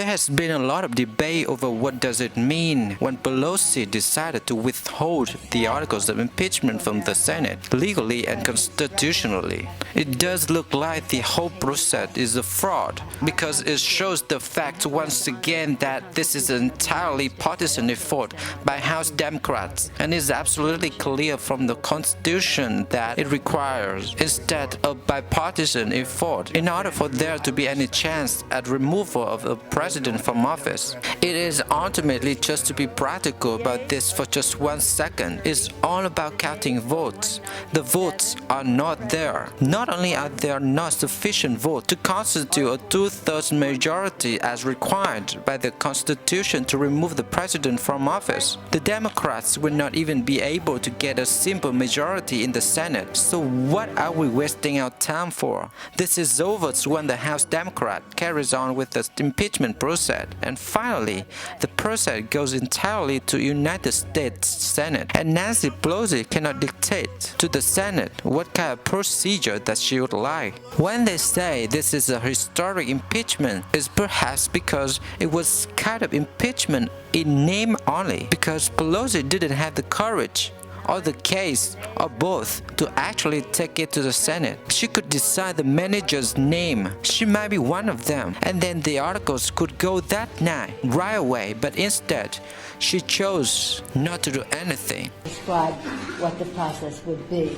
has been a lot of debate over what does it mean when Pelosi decided to withhold the articles of impeachment from the Senate, legally and constitutionally. It does look like the whole process is a fraud, because it shows the fact once again that this is an entirely partisan effort by House Democrats, and is absolutely clear from the Constitution that it requires instead a bipartisan effort in order for there to be any chance at removal of a president from office. It is ultimately, just to be practical about this for just 1 second, it's all about counting votes. The votes are not there. Not only are there not sufficient votes to constitute a 2/3 majority as required by the Constitution to remove the president from office, the Democrats will not even be able to get a simple majority in the Senate. So what are we wasting our time for? This is over when the House Democrat carries on with the impeachment process, and finally, the process goes entirely to United States Senate, and Nancy Pelosi cannot dictate to the Senate what kind of procedure that she would like. When they say this is a historic impeachment, it's perhaps because it was kind of impeachment in name only, because Pelosi didn't have the courage or the case, or both, to actually take it to the Senate. She could decide the manager's name. She might be one of them, and then the articles could go that night, right away, but instead, she chose not to do anything. Describe what the process would be.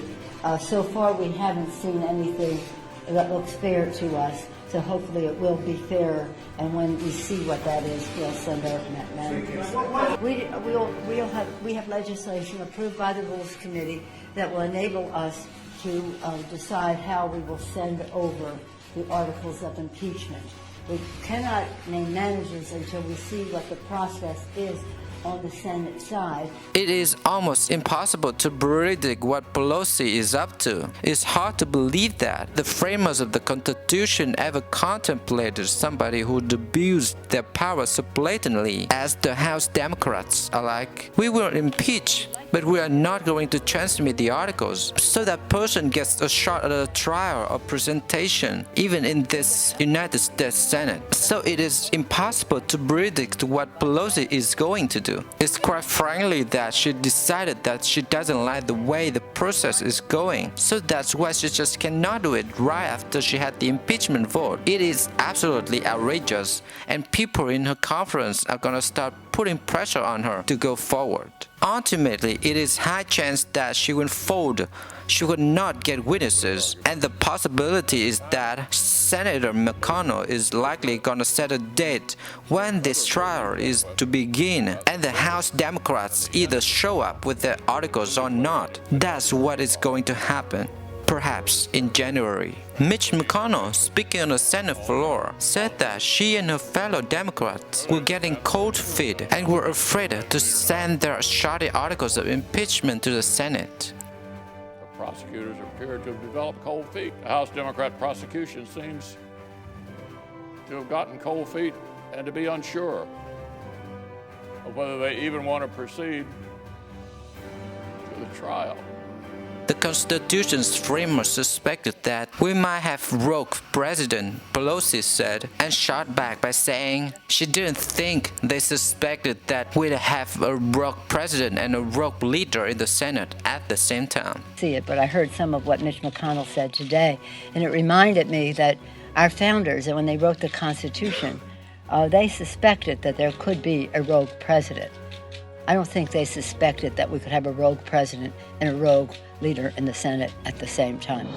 So far, we haven't seen anything that looks fair to us, so hopefully it will be fairer, and when we see what that is, we'll send our managers. We have legislation approved by the Rules Committee that will enable us to decide how we will send over the articles of impeachment. We cannot name managers until we see what the process is on the Senate side. It is almost impossible to predict what Pelosi is up to. It's hard to believe that the framers of the Constitution ever contemplated somebody who would abuse their power so blatantly as the House Democrats are like. We will impeach, but we are not going to transmit the articles, so that person gets a shot at a trial or presentation, even in this United States Senate. So it is impossible to predict what Pelosi is going to do. It's quite frankly that she decided that she doesn't like the way the process is going, so that's why she just cannot do it right after she had the impeachment vote. It is absolutely outrageous, and people in her conference are gonna start putting pressure on her to go forward. Ultimately, it is high chance that she will fold. She will not get witnesses, and the possibility is that Senator McConnell is likely gonna set a date when this trial is to begin, and the House Democrats either show up with their articles or not. That's what is going to happen. Perhaps in January. Mitch McConnell, speaking on the Senate floor, said that she and her fellow Democrats were getting cold feet and were afraid to send their shoddy articles of impeachment to the Senate. The prosecutors appear to have developed cold feet. The House Democrat prosecution seems to have gotten cold feet and to be unsure of whether they even want to proceed to the trial. The Constitution's framers suspected that we might have rogue president, Pelosi said, and shot back by saying she didn't think they suspected that we'd have a rogue president and a rogue leader in the Senate at the same time. See it, but I heard some of what Mitch McConnell said today, and it reminded me that our founders, and when they wrote the Constitution, they suspected that there could be a rogue president. I don't think they suspected that we could have a rogue president and a rogue leader in the Senate at the same time.